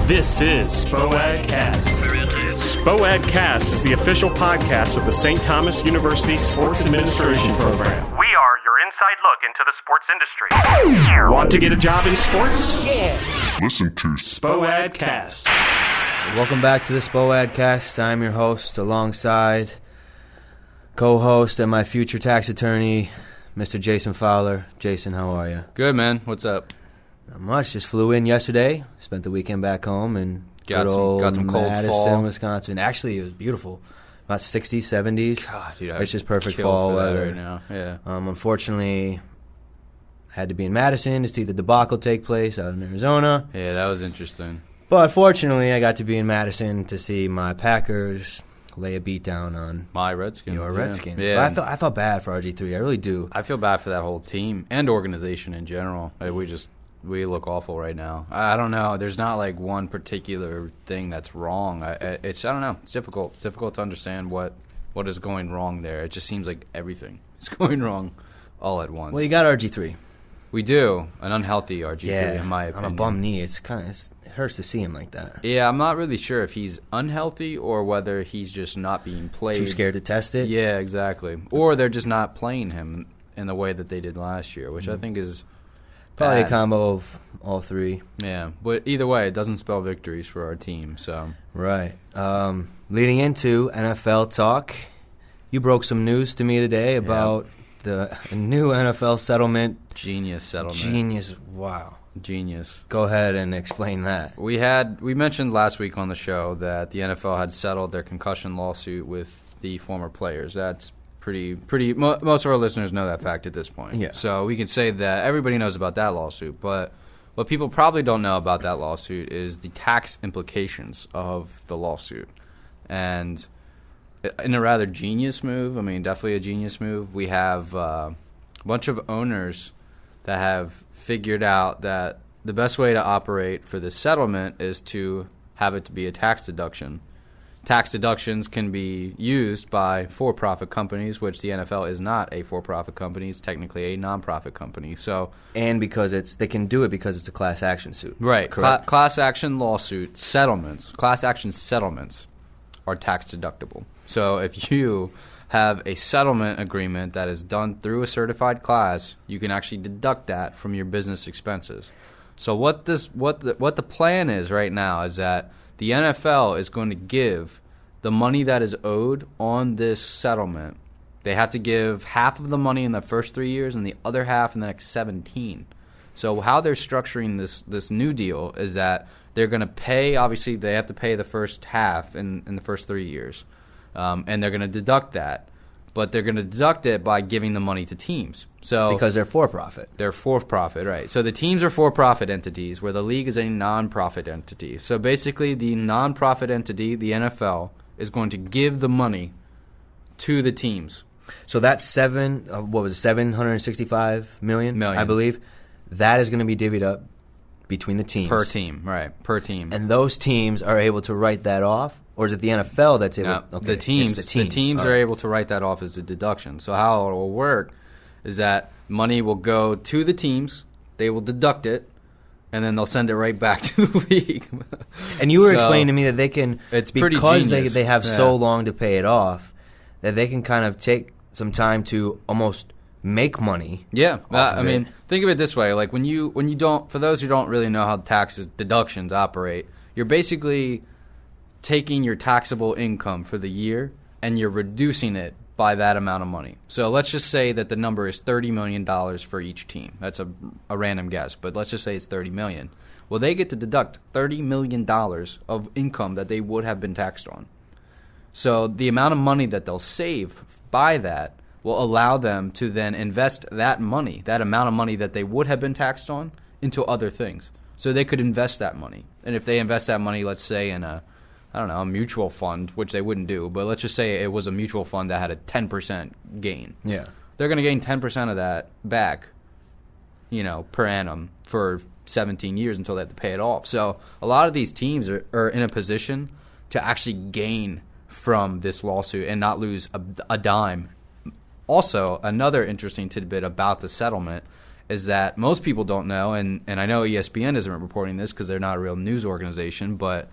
This is Spo-Ad Cast. Spo-Ad Cast is the official podcast of the St. Thomas University Sports Administration Program. We are your inside look into the sports industry. Want to get a job in sports? Yeah. Listen to Spo-Ad Cast. Welcome back to the Spo-Ad Cast. I'm your host alongside co-host and my future tax attorney, Mr. Jason Fowler. Jason, how are you? Good, man. What's up? Not much. Just flew in yesterday. Spent the weekend back home in Got some cold Madison, fall. Wisconsin. Actually, it was beautiful. About 60s, 70s. God, dude, it's just perfect kill fall for that weather right now. Yeah. Unfortunately, had to be in Madison to see the debacle take place out in Arizona. Yeah, that was interesting. But fortunately, I got to be in Madison to see my Packers lay a beat down on My Redskins. your Redskins. Yeah. But I felt bad for RG3. I really do. I feel bad for that whole team and organization in general. We look awful right now. I don't know. There's not like one particular thing that's wrong. I don't know. It's difficult to understand what is going wrong there. It just seems like everything is going wrong all at once. Well, you got RG3. We do. An unhealthy RG3, in my opinion. On a bum knee. It hurts to see him like that. Yeah, I'm not really sure if he's unhealthy or whether he's just not being played. Too scared to test it? Yeah, exactly. Or they're just not playing him in the way that they did last year, which I think is Probably bad. a combo of all three. Yeah, but either way, it doesn't spell victories for our team. So Right. Leading into NFL talk, you broke some news to me today about the new NFL settlement. Genius settlement. Genius. Wow. Genius. Go ahead and explain that. We mentioned last week on the show that the NFL had settled their concussion lawsuit with the former players. That's most of our listeners know that fact at this point. Yeah. So we can say that everybody knows about that lawsuit, but what people probably don't know about that lawsuit is the tax implications of the lawsuit. And in a rather genius move, definitely a genius move, we have a bunch of owners that have figured out that the best way to operate for this settlement is to have it to be a tax deduction. Tax deductions can be used by for-profit companies, which the NFL is not a for-profit company. It's technically a non-profit company. So, And because they can do it because it's a class action suit. right, Correct. class action lawsuit settlements, class action settlements are tax deductible. So if you have a settlement agreement that is done through a certified class, you can actually deduct that from your business expenses. So what the plan is right now is that the NFL is going to give the money that is owed on this settlement. They have to give half of the money in the first 3 years and the other half in the next 17. So how they're structuring this new deal is that they're going to pay, obviously they have to pay the first half in the first 3 years, and they're going to deduct that. But they're going to deduct it by giving the money to teams. So Because they're for-profit. they're for-profit, right. So the teams are for-profit entities, where the league is a non-profit entity. So basically the non-profit entity, the NFL, is going to give the money to the teams. So that's $765 million, Million. I believe. That is going to be divvied up between the teams. Per team, right, per team. And those teams are able to write that off? Or is it the NFL that's able Now, to? Okay, the teams All are right. able to write that off as a deduction. So how it will work is that money will go to the teams, they will deduct it, and then they'll send it right back to the league. And you were So, explaining to me that they can, it's pretty because genius. they have Yeah. so long to pay it off, that they can kind of take some time to almost make money. Yeah, off of it. think of it this way: like when you don't, for those who don't really know how taxes deductions operate, you're basically taking your taxable income for the year and you're reducing it by that amount of money. So let's just say that the number is $30 million for each team. That's a random guess, but let's just say it's $30 million. Well, they get to deduct $30 million of income that they would have been taxed on. So the amount of money that they'll save by that will allow them to then invest that money, that amount of money that they would have been taxed on, into other things. So they could invest that money. And if they invest that money, let's say in a mutual fund, which they wouldn't do, but let's just say it was a mutual fund that had a 10% gain. Yeah. They're going to gain 10% of that back, per annum for 17 years until they have to pay it off. So a lot of these teams are in a position to actually gain from this lawsuit and not lose a dime. Also, another interesting tidbit about the settlement is that most people don't know, and I know ESPN isn't reporting this because they're not a real news organization, but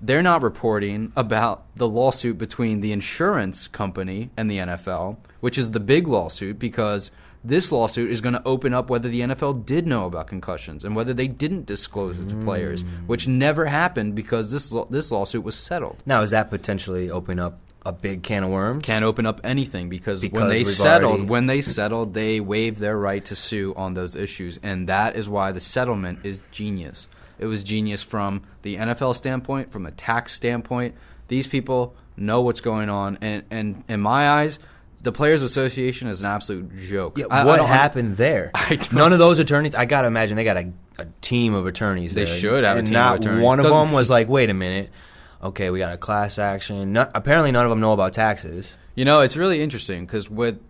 they're not reporting about the lawsuit between the insurance company and the NFL, which is the big lawsuit, because this lawsuit is going to open up whether the NFL did know about concussions and whether they didn't disclose it to players, which never happened because this lawsuit was settled. Now, is that potentially opening up a big can of worms? Can't open up anything because when they settled, they waived their right to sue on those issues, and that is why the settlement is genius. It was genius from the NFL standpoint, from a tax standpoint. These people know what's going on, and in my eyes, the Players Association is an absolute joke. Yeah, what happened there? None of those attorneys, I got to imagine they got a team of attorneys there. They should have a team of attorneys. And not one of them was like, wait a minute, okay, we got a class action. Apparently none of them know about taxes. You know, it's really interesting because with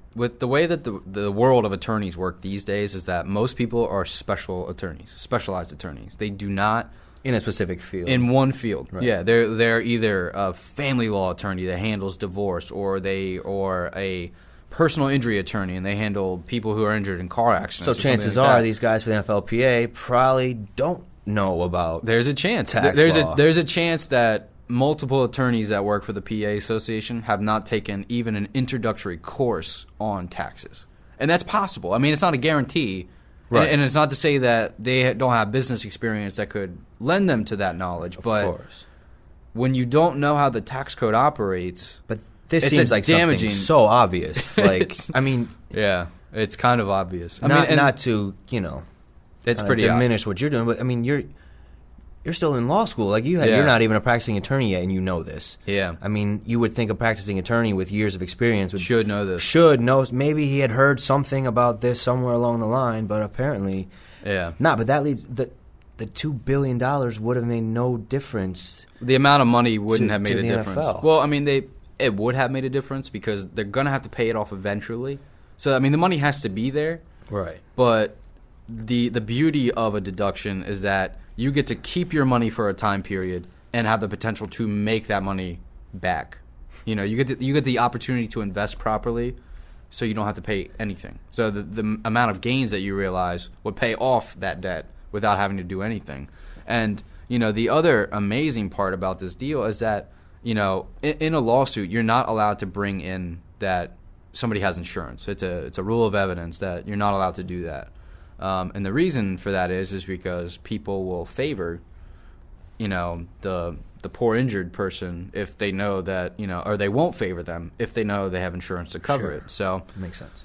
the way that the world of attorneys work these days is that most people are specialized attorneys. They do not in a specific field. In one field. Right. Yeah, they're either a family law attorney that handles divorce, or a personal injury attorney and they handle people who are injured in car accidents. So chances are these guys for the NFLPA probably don't know about. There's a chance. Tax law. There's a chance that multiple attorneys that work for the PA Association have not taken even an introductory course on taxes. And that's possible. I mean, it's not a guarantee. Right. And it's not to say that they don't have business experience that could lend them to that knowledge. Of but course. When you don't know how the tax code operates, but this seems like damaging. Something so obvious. Like, I mean, yeah, it's kind of obvious. Not to it's pretty diminish what you're doing, but I mean, you're still in law school. Like you're not even a practicing attorney yet, and you know this. Yeah. I mean, you would think a practicing attorney with years of experience should know this. Should know. Maybe he had heard something about this somewhere along the line, but apparently, not. But that leads the $2 billion would have made no difference. The amount of money wouldn't have made a difference. NFL. Well, I mean, it would have made a difference because they're going to have to pay it off eventually. So, I mean, the money has to be there. Right. But the beauty of a deduction is that you get to keep your money for a time period and have the potential to make that money back. You know, you get the opportunity to invest properly, so you don't have to pay anything. So the amount of gains that you realize would pay off that debt without having to do anything. And the other amazing part about this deal is that in a lawsuit you're not allowed to bring in that somebody has insurance. It's a rule of evidence that you're not allowed to do that. And the reason for that is because people will favor, the poor injured person if they know that, or they won't favor them if they know they have insurance to cover it. So makes sense.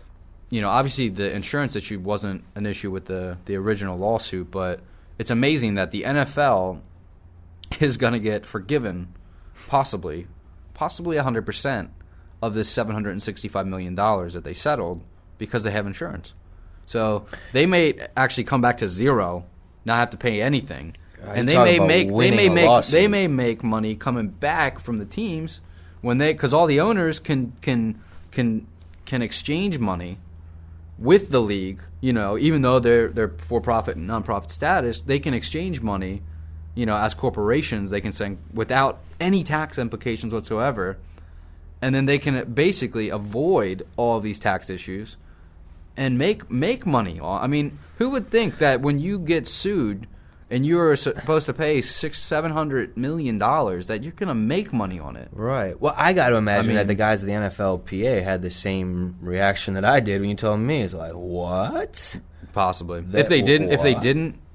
Obviously the insurance issue wasn't an issue with the original lawsuit, but it's amazing that the NFL is going to get forgiven possibly 100% of this $765 million that they settled because they have insurance. So they may actually come back to zero, not have to pay anything, and they may make money coming back from the teams because all the owners can exchange money with the league. Even though they're for profit and nonprofit status, they can exchange money. As corporations, they can send without any tax implications whatsoever, and then they can basically avoid all of these tax issues and make money. I mean, who would think that when you get sued and you're supposed to pay $600-700 million that you're going to make money on it? Right. Well, I got to imagine that the guys at the NFLPA had the same reaction that I did when you told me. It's like, what? Possibly. If they didn't,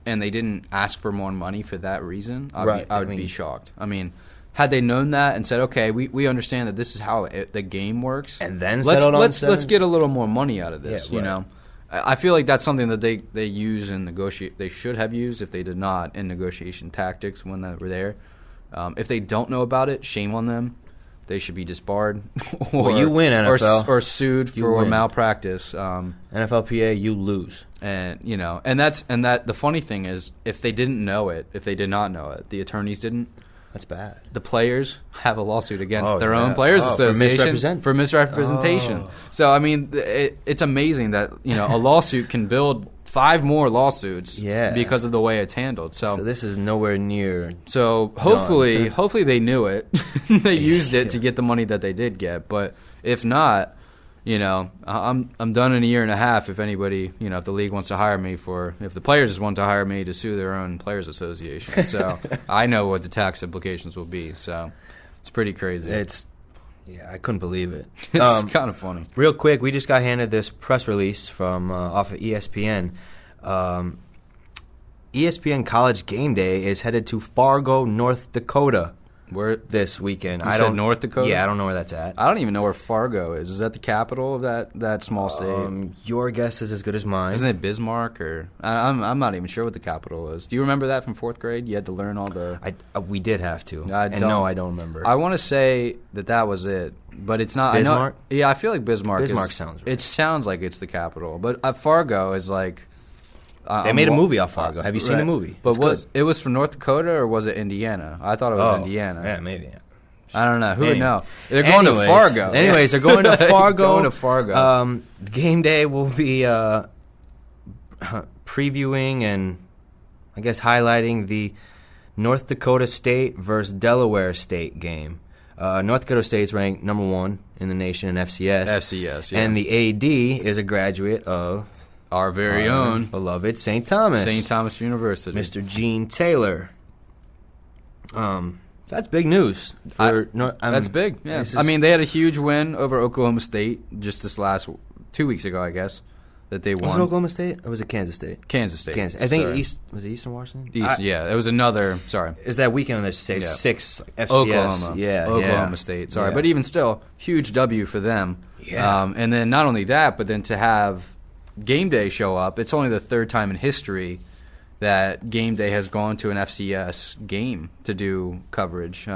and they didn't ask for more money for that reason, I would be shocked. I mean, had they known that and said, okay, we understand that this is how the game works, and then let's get a little more money out of this. Yeah, right. I feel like that's something that they use in negotiate. They should have used if they did not in negotiation tactics when they were there. If they don't know about it, shame on them. They should be disbarred, or you win, NFL, or sued for malpractice. NFLPA, you lose, and the funny thing is, if they did not know it, the attorneys didn't. That's bad. The players have a lawsuit against their own players association for misrepresentation. Oh. So I mean, it's amazing that a lawsuit can build 5 more lawsuits because of the way it's handled. So this is nowhere near. So hopefully they knew it. They used it to get the money that they did get. But if not, I'm done in a year and a half. If anybody, if the league wants to hire me if the players just want to hire me to sue their own players association, so I know what the tax implications will be. So it's pretty crazy. I couldn't believe it. It's kind of funny. Real quick, we just got handed this press release from off of ESPN. ESPN College Game Day is headed to Fargo, North Dakota. Where this weekend? I don't North Dakota. Yeah, I don't know where that's at. I don't even know where Fargo is. Is that the capital of that small state? Your guess is as good as mine. Isn't it Bismarck or I'm not even sure what the capital is. Do you remember that from 4th grade? You had to learn all the. We did have to. I don't remember. I want to say that was it, but it's not. Bismarck. I feel like Bismarck. Bismarck sounds right. It sounds like it's the capital, but Fargo is like. They made a movie off Fargo. Have you seen the movie? But it was from North Dakota or was it Indiana? I thought it was Indiana. Yeah, maybe. I don't know. Who would know? They're going to Fargo. Anyways, they're going to Fargo. Going to Fargo. Game Day will be previewing and, I guess, highlighting the North Dakota State versus Delaware State game. North Dakota State's ranked number 1 in the nation in FCS. FCS, yeah. And the AD is a graduate of our very own beloved St. Thomas. St. Thomas University. Mr. Gene Taylor. That's big news. That's big, yeah. They had a huge win over Oklahoma State just this last 2 weeks ago, I guess, that they won. Was it Oklahoma State or was it Kansas State? Kansas State. I think was it Eastern Washington? Yeah, it was another, sorry. Is that weekend when there's 6 FCS? Oklahoma State, sorry. Yeah. But even still, huge W for them. Yeah. And then not only that, but then to have Game Day show up, it's only the 3rd time in history that Game Day has gone to an FCS game to do coverage.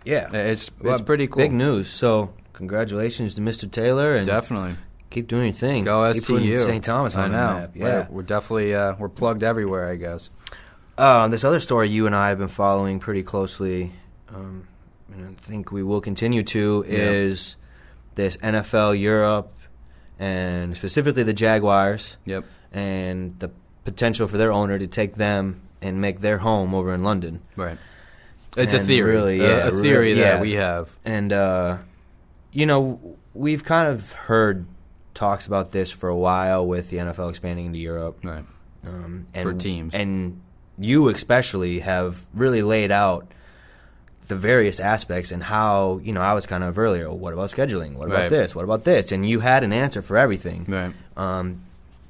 It's pretty cool. Big news. So congratulations to Mr. Taylor, and definitely keep doing your thing. Go keep STU. St. Thomas on the map. Yeah, we're definitely we're plugged everywhere, I guess. This other story you and I have been following pretty closely, and I think we will continue to, is this NFL Europe, and specifically the Jaguars. Yep. And the potential for their owner to take them and make their home over in London. Right. It's a theory. A theory that we have. And, we've kind of heard talks about this for a while with the NFL expanding into Europe. Right. For teams. And you especially have really laid out the various aspects and how, I was kind of earlier, what about scheduling? What about this? What about this? And you had an answer for everything. Right.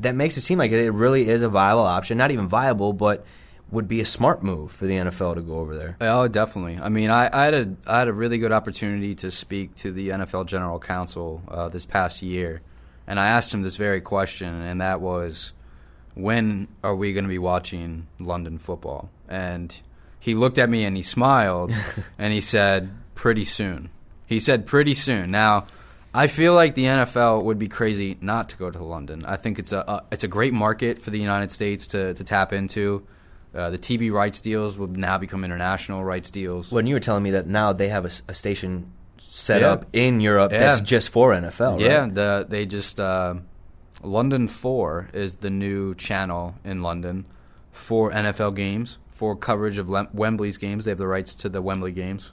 That makes it seem like it really is a viable option. Not even viable, but would be a smart move for the NFL to go over there. Oh, definitely. I had a really good opportunity to speak to the NFL General Counsel this past year, and I asked him this very question, and that was, when are we going to be watching London football? And he looked at me and he smiled, and he said, pretty soon. He said, pretty soon. Now, I feel like the NFL would be crazy not to go to London. I think it's a great market for the United States to tap into. The TV rights deals will now become international rights deals. When you were telling me that now they have a station set up in Europe that's just for NFL, right? Yeah, they just London 4 is the new channel in London for NFL games, for coverage of Wembley's games. They have the rights to the Wembley games.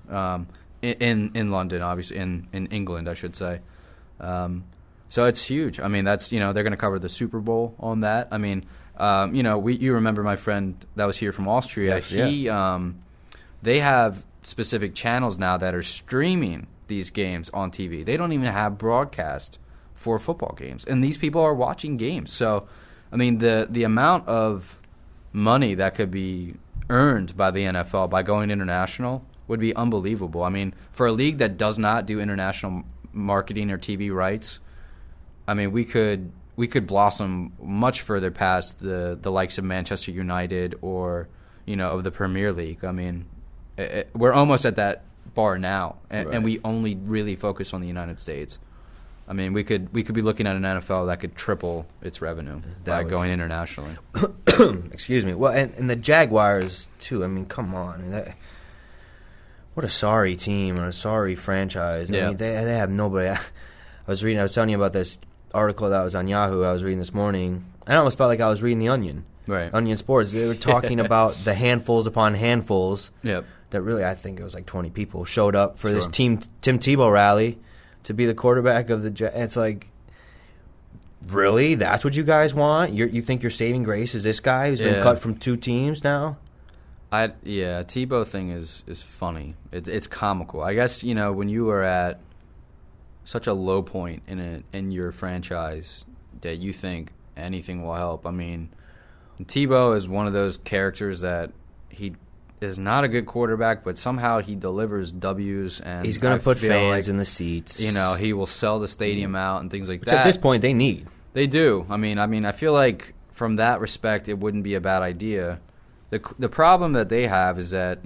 In London, obviously, in England, I should say. So it's huge. That's they're going to cover the Super Bowl on that. You remember my friend that was here from Austria. Yes, They have specific channels now that are streaming these games on TV. They don't even have broadcast for football games, and these people are watching games. So, the amount of money that could be earned by the NFL by going international would be unbelievable. For a league that does not do international marketing or TV rights, we could blossom much further past the likes of Manchester United or of the Premier League. We're almost at that bar now, and we only really focus on the United States. We could be looking at an NFL that could triple its revenue by going internationally. Excuse me. Well, and the Jaguars too. Come on. What a sorry team and a sorry franchise. They have nobody. I was telling you about this article that was on Yahoo I was reading this morning. I almost felt like I was reading The Onion. Right. Onion Sports. They were talking about the handfuls upon handfuls that really, I think it was like 20 people, showed up for this Tim Tebow rally to be the quarterback of the Jets. It's like, really? That's what you guys want? You think your saving grace is this guy who's been cut from 2 teams now? Tebow thing is funny. It's comical. I guess, when you are at such a low point in your franchise that you think anything will help. I mean, Tebow is one of those characters that he is not a good quarterback, but somehow he delivers W's, and he's going to put fans in the seats. He will sell the stadium out and things like Which that. At this point, they need. They do. I mean, I feel like from that respect, it wouldn't be a bad idea. The problem that they have is that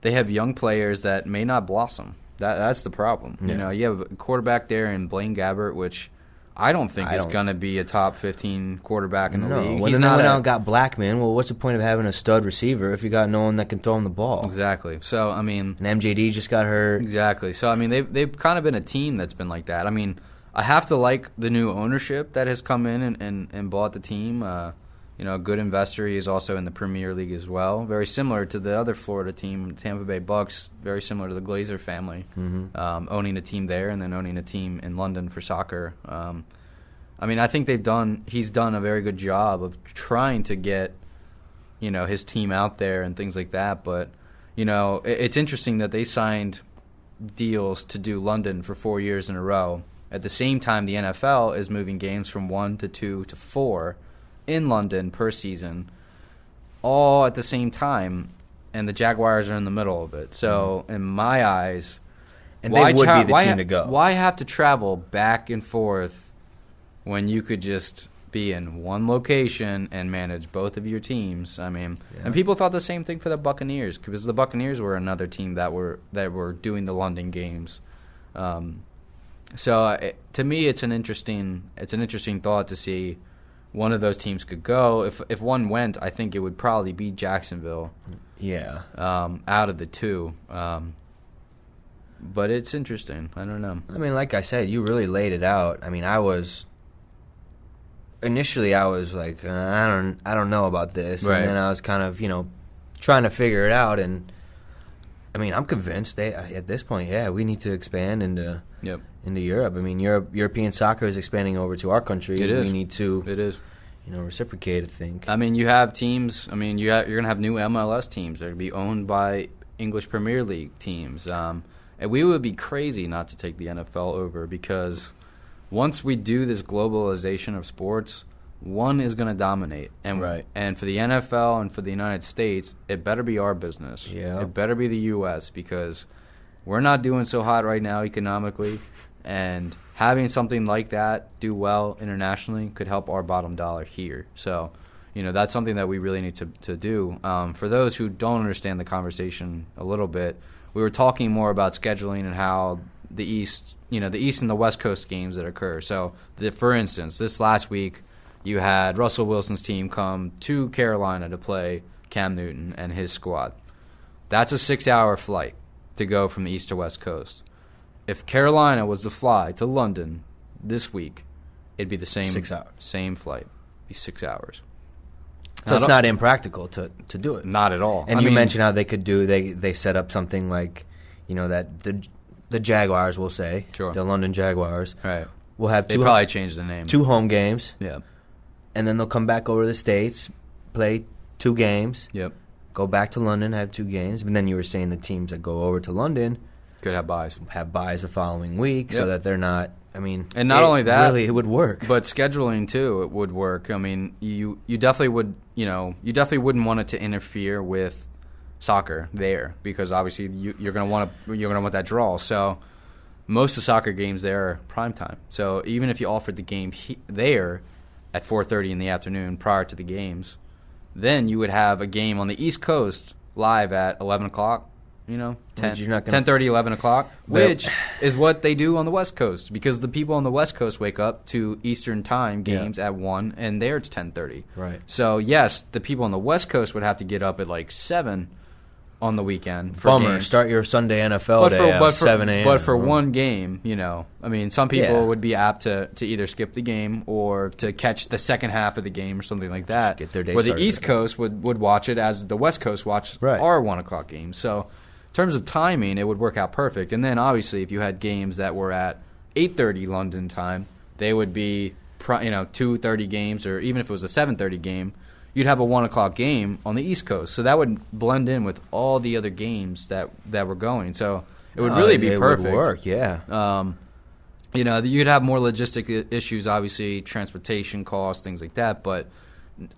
they have young players that may not blossom. That's the problem. Yeah. You have a quarterback there in Blaine Gabbert, which I don't think is going to be a top 15 quarterback in the league. When they went out and got Blackman, well, what's the point of having a stud receiver if you got no one that can throw him the ball? Exactly. So, I mean... And MJD just got hurt. Exactly. So, I mean, they've kind of been a team that's been like that. I mean, I have to like the new ownership that has come in and bought the team. A good investor. He is also in the Premier League as well. Very similar to the other Florida team, Tampa Bay Bucks. Very similar to the Glazer family, owning a team there and then owning a team in London for soccer. I think he's done a very good job of trying to get, his team out there and things like that. But, it's interesting that they signed deals to do London for 4 years in a row. At the same time, the NFL is moving games from 1 to 2 to 4 in London per season, all at the same time, and the Jaguars are in the middle of it. So, in my eyes, and they would be the team to go. Why have to travel back and forth when you could just be in one location and manage both of your teams? I mean, and people thought the same thing for the Buccaneers, because the Buccaneers were another team that were doing the London games. So to me, it's an interesting thought to see one of those teams could go. If one went, I think it would probably be Jacksonville. Yeah. Out of the two. But it's interesting. I don't know. I mean, like I said, you really laid it out. I mean, initially I was like, I don't know about this. Right. And then I was kind of, trying to figure it out. And, I mean, I'm convinced at this point, we need to expand into Europe. I mean, European soccer is expanding over to our country. It is. We need to. It is. Reciprocate, I think. I mean, you have teams. I mean, you're going to have new MLS teams that are going to be owned by English Premier League teams. And we would be crazy not to take the NFL over, because once we do this globalization of sports, one is going to dominate. And for the NFL and for the United States, it better be our business. Yeah. It better be the U.S., because we're not doing so hot right now economically. And having something like that do well internationally could help our bottom dollar here. So, that's something that we really need to do. For those who don't understand the conversation a little bit, we were talking more about scheduling and how the East and the West Coast games that occur. So, for instance, this last week, you had Russell Wilson's team come to Carolina to play Cam Newton and his squad. That's a 6-hour flight to go from the East to West Coast. If Carolina was to fly to London this week, it'd be the same 6 hours. Same flight. It'd be 6 hours. So it's not impractical to do it. Not at all. And you mentioned how they could they set up something like, that the Jaguars will say, sure, the London Jaguars, right? Will have they probably change the name. 2 home games. Yeah. And then they'll come back over to the States, play 2 games. Yep. Go back to London, have 2 games. But then you were saying the teams that go over to London could have buys. Have buys the following week, so that they're not. I mean, and not only that, really, it would work. But scheduling too, it would work. I mean, you definitely would. You definitely wouldn't want it to interfere with soccer there, because obviously you're going to want that draw. So most of the soccer games there are prime time. So even if you offered the game there at 4:30 in the afternoon prior to the games, then you would have a game on the East Coast live at 11 o'clock. 10:30, 11 o'clock, which is what they do on the West Coast, because the people on the West Coast wake up to Eastern time games at 1, and there it's 10:30. Right. So, yes, the people on the West Coast would have to get up at like 7 on the weekend for Bummer. games. Start your Sunday NFL day at 7 a.m. But for one game, I mean, some people would be apt to either skip the game or to catch the second half of the game or something like that. Just get their day where the started. East Coast would watch it as the West Coast watch our 1 o'clock game. So terms of timing, it would work out perfect. And then obviously, if you had games that were at 8:30 London time, they would be 2:30 games, or even if it was a 7:30 game, you'd have a 1 o'clock game on the East Coast. So that would blend in with all the other games that were going. So it would really be perfect. It would work, yeah. You'd have more logistic issues, obviously, transportation costs, things like that, but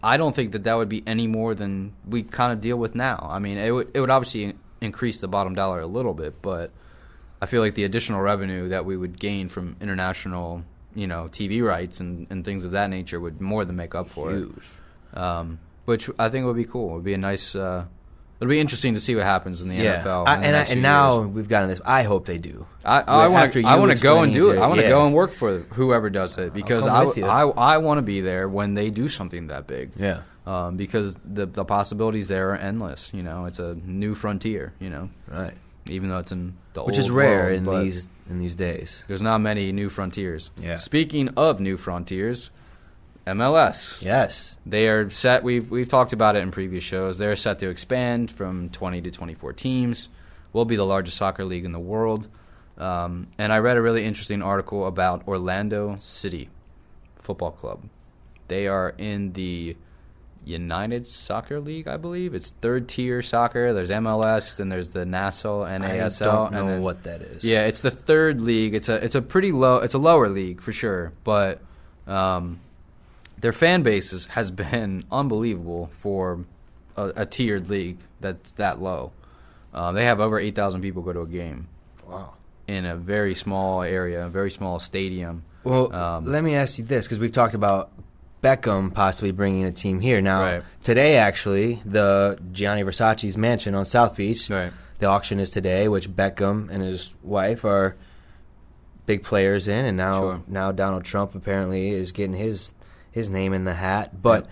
I don't think that would be any more than we kind of deal with now. I mean, it would obviously increase the bottom dollar a little bit, but I feel like the additional revenue that we would gain from international, TV rights and things of that nature would more than make up for it. Which I think would be cool. It would be a nice. It'll be interesting to see what happens in the NFL. And now we've gotten this. I hope they do. I want to go and do it. I want to go and work for whoever does it because I want to be there when they do something that big. Yeah. Because the possibilities there are endless. It's a new frontier. Right. Even though it's in the old which is rare world, in these days. There's not many new frontiers. Yeah. Speaking of new frontiers, MLS. Yes. They are set. We've talked about it in previous shows. They're set to expand from 20 to 24 teams. Will be the largest soccer league in the world. And I read a really interesting article about Orlando City Football Club. They are in the United Soccer League, I believe. It's third-tier soccer. There's MLS, then there's the NASL, NASL. I don't know what that is. Yeah, it's the third league. It's a pretty low. It's a lower league for sure, but their fan base has been unbelievable for a tiered league that's that low. They have over 8,000 people go to a game. Wow. In a very small area, a very small stadium. Well, let me ask you this, because we've talked about Beckham possibly bringing a team here. Now, today, actually, the Gianni Versace's mansion on South Beach, the auction is today, which Beckham and his wife are big players in, and now Donald Trump apparently is getting his name in the hat. But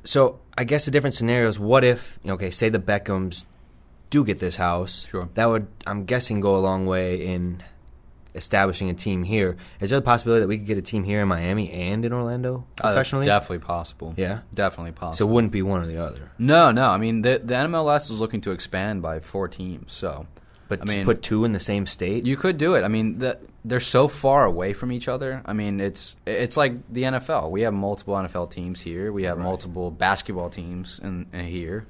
so I guess the different scenarios, what if, say the Beckhams do get this house, that would, I'm guessing, go a long way in establishing a team here. Is there a possibility that we could get a team here in Miami and in Orlando professionally? That's definitely possible. Yeah? Definitely possible. So it wouldn't be one or the other? No. I mean, the MLS is looking to expand by 4 teams, so... But to put 2 in the same state? You could do it. I mean, they're so far away from each other. I mean, it's like the NFL. We have multiple NFL teams here. We have multiple basketball teams in here.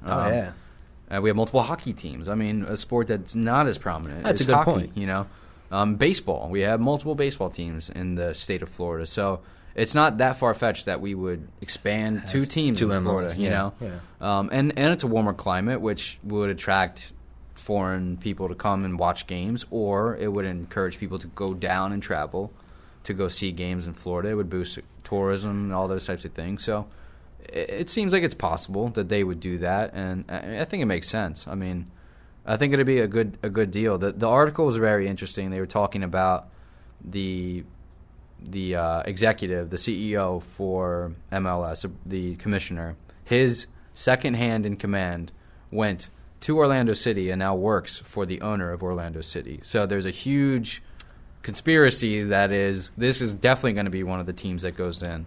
We have multiple hockey teams. I mean, a sport that's not as prominent is a good hockey, point. Baseball. We have multiple baseball teams in the state of Florida. So it's not that far-fetched that we would expand 2 teams in Florida, And it's a warmer climate, which would attract foreign people to come and watch games, or it would encourage people to go down and travel to go see games in Florida. It would boost tourism and all those types of things. So it seems like it's possible that they would do that, and I think it makes sense. I mean, I think it'd be a good deal. The article was very interesting. They were talking about the executive, the CEO for MLS, the commissioner. His second hand in command went to Orlando City and now works for the owner of Orlando City. So there's a huge conspiracy that this is definitely going to be one of the teams that goes in.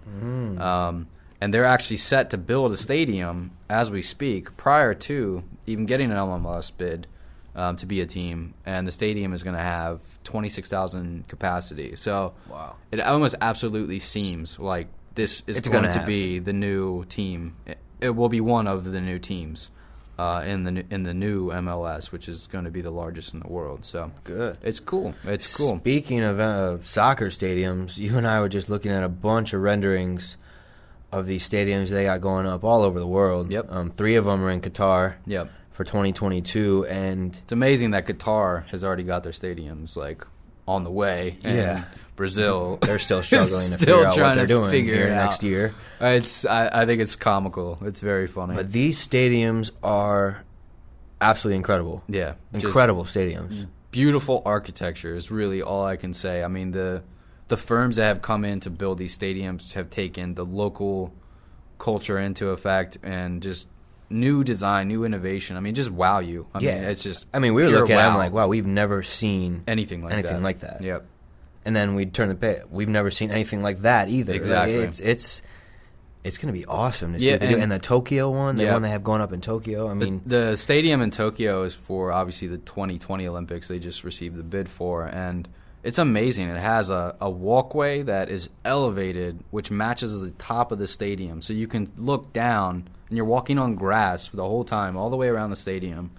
And they're actually set to build a stadium as we speak prior to even getting an MLS bid to be a team. And the stadium is going to have 26,000 capacity. So it almost absolutely seems like this is going to be the new team. It will be one of the new teams in the new MLS, which is going to be the largest in the world. So good. It's cool. It's cool. Speaking of soccer stadiums, you and I were just looking at a bunch of renderings of these stadiums they got going up all over the world. 3 of them are in Qatar. For 2022, and it's amazing that Qatar has already got their stadiums on the way. And Brazil, they're still struggling to figure out what they're doing here next year. I think it's comical. It's very funny. But these stadiums are absolutely incredible. Yeah, incredible stadiums. Beautiful architecture is really all I can say. I mean, the firms that have come in to build these stadiums have taken the local culture into effect and just new design, new innovation. I mean, just wow you. I mean, it's just. I mean, we were looking at it, I'm like, wow, we've never seen anything like that. Yep. And then we'd turn the page. We've never seen anything like that either. Exactly. It's going to be awesome to see what they do. And the Tokyo one, the one they have going up in Tokyo. I mean, the stadium in Tokyo is for obviously the 2020 Olympics. They just received the bid for, and it's amazing. It has a walkway that is elevated, which matches the top of the stadium, so you can look down and you're walking on grass the whole time, all the way around the stadium.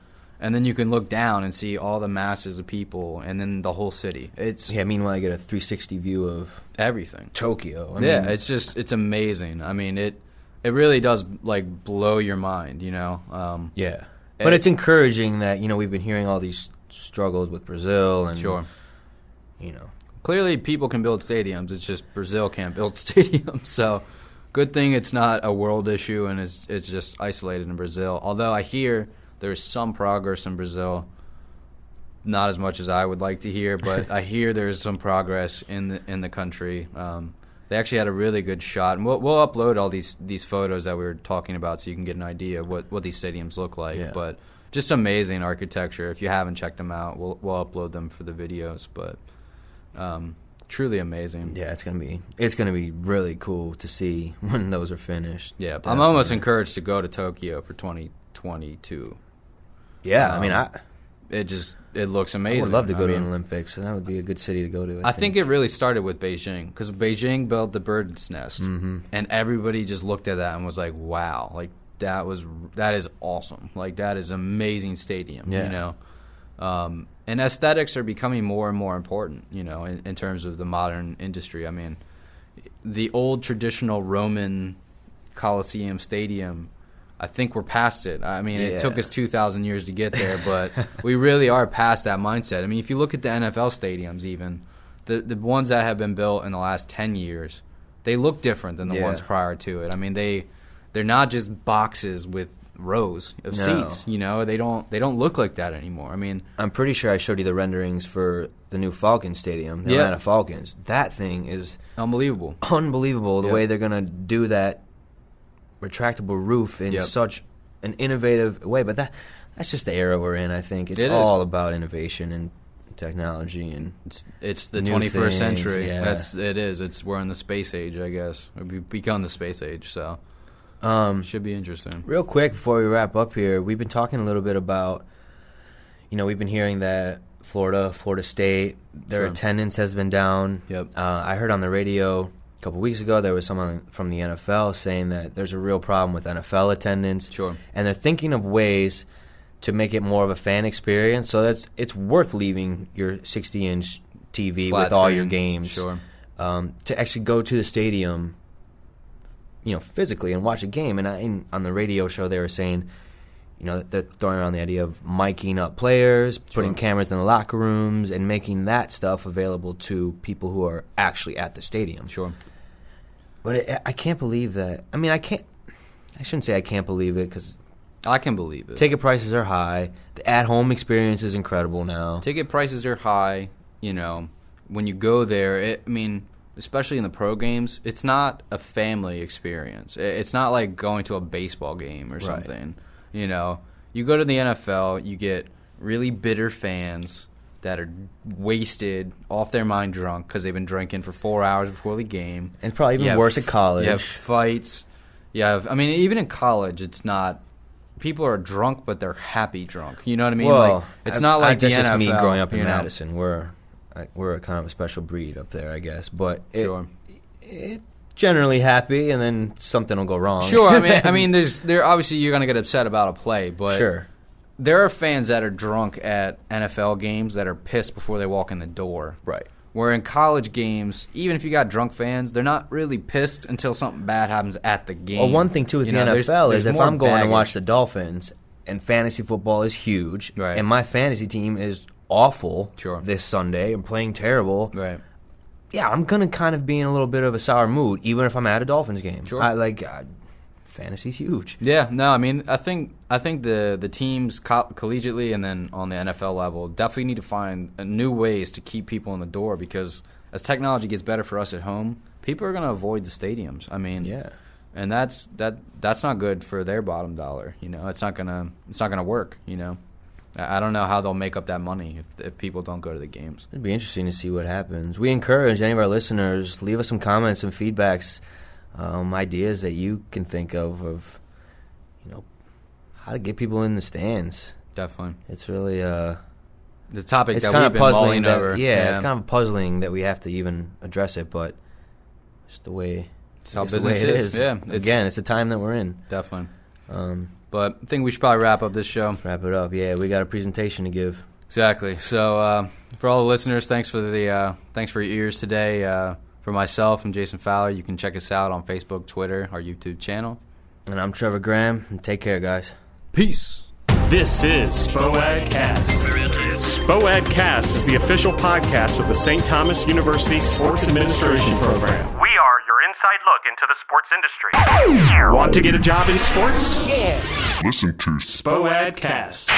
And then you can look down and see all the masses of people, and then the whole city. Meanwhile, you get a 360 view of everything. Tokyo. It's amazing. I mean, it really does like blow your mind, you know. But it's encouraging that we've been hearing all these struggles with Brazil and sure. Clearly people can build stadiums. It's just Brazil can't build stadiums. So good thing it's not a world issue and it's just isolated in Brazil. Although I hear there's some progress in Brazil, not as much as I would like to hear, but I hear there's some progress in the country. They actually had a really good shot, and we'll upload all these photos that we were talking about so you can get an idea of what these stadiums look like. Yeah. But just amazing architecture. If you haven't checked them out, we'll upload them for the videos. But truly amazing. Yeah, it's gonna be really cool to see when those are finished. Yeah, definitely. I'm almost encouraged to go to Tokyo for 2022. Yeah, it looks amazing. I would love to go to an Olympics, and that would be a good city to go to. I think it really started with Beijing, because Beijing built the bird's nest, and everybody just looked at that and was like, "Wow, like that is awesome. Like that is amazing stadium." Yeah. And aesthetics are becoming more and more important, in terms of the modern industry. I mean, the old traditional Roman Colosseum stadium, I think we're past it. I mean, It took us 2,000 years to get there, but we really are past that mindset. I mean, if you look at the NFL stadiums even, the ones that have been built in the last 10 years, they look different than the ones prior to it. I mean, they're not just boxes with rows of seats, They don't look like that anymore. I mean, I'm pretty sure I showed you the renderings for the new Falcons stadium, the Atlanta Falcons. That thing is unbelievable. The way they're going to do that retractable roof in such an innovative way, but that's just the era we're in. I think it's all about innovation and technology, and it's the 21st century. We're in the space age, I guess. We've become the space age, so should be interesting. Real quick before we wrap up here, we've been talking a little bit about, we've been hearing that Florida State, their attendance has been down. I heard on the radio a couple weeks ago, there was someone from the NFL saying that there's a real problem with NFL attendance. Sure. And they're thinking of ways to make it more of a fan experience. So it's worth leaving your 60-inch TV flat with all screen. your games. Sure. To actually go to the stadium, physically and watch a game. And on the radio show, they were saying, they're throwing around the idea of miking up players, putting cameras in the locker rooms, and making that stuff available to people who are actually at the stadium. Sure. But I can't believe that. I mean, I shouldn't say I can't believe it, because I can believe it. Ticket prices are high. The at-home experience is incredible now. Ticket prices are high. When you go there, especially in the pro games, it's not a family experience. It's not like going to a baseball game or something. You go to the NFL, you get really bitter fans that are wasted, off their mind drunk, because they've been drinking for 4 hours before the game. And probably even worse at college. You have fights. Even in college, it's not... People are drunk, but they're happy drunk. You know what I mean? Well, it's not like the NFL. That's just me growing up in Madison. We're a kind of a special breed up there, I guess. But it generally happy, and then something will go wrong. Sure. There obviously you're going to get upset about a play, but sure. There are fans that are drunk at NFL games that are pissed before they walk in the door. Right. Where in college games, even if you got drunk fans, they're not really pissed until something bad happens at the game. Well, one thing, too, with the NFL is if I'm going to watch the Dolphins, and fantasy football is huge, and my fantasy team is awful this Sunday and playing terrible, yeah, I'm going to kind of be in a little bit of a sour mood, even if I'm at a Dolphins game. Sure. Fantasy's huge. Yeah, no, I think the teams collegiately and then on the NFL level definitely need to find new ways to keep people in the door, because as technology gets better for us at home, people are going to avoid the stadiums. And that's not good for their bottom dollar. It's not gonna work. I don't know how they'll make up that money if people don't go to the games. It'd be interesting to see what happens. We encourage any of our listeners, leave us some comments and feedbacks ideas that you can think of, how to get people in the stands. Definitely. It's really the topic it's that kind we've of been puzzling mulling over. Yeah, it's kind of puzzling that we have to even address it, but it's the way it's how business is. Yeah, it's the time that we're in. Definitely. But I think we should probably wrap up this show. Wrap it up. Yeah, we got a presentation to give. Exactly. So for all the listeners, thanks for your ears today. For myself and Jason Fowler, you can check us out on Facebook, Twitter, our YouTube channel. And I'm Trevor Graham. And take care, guys. Peace. This is Spo-Ad Cast. Spo-Ad Cast is the official podcast of the St. Thomas University Sports Administration Program. We are your inside look into the sports industry. Want to get a job in sports? Yeah. Listen to Spo-Ad Cast.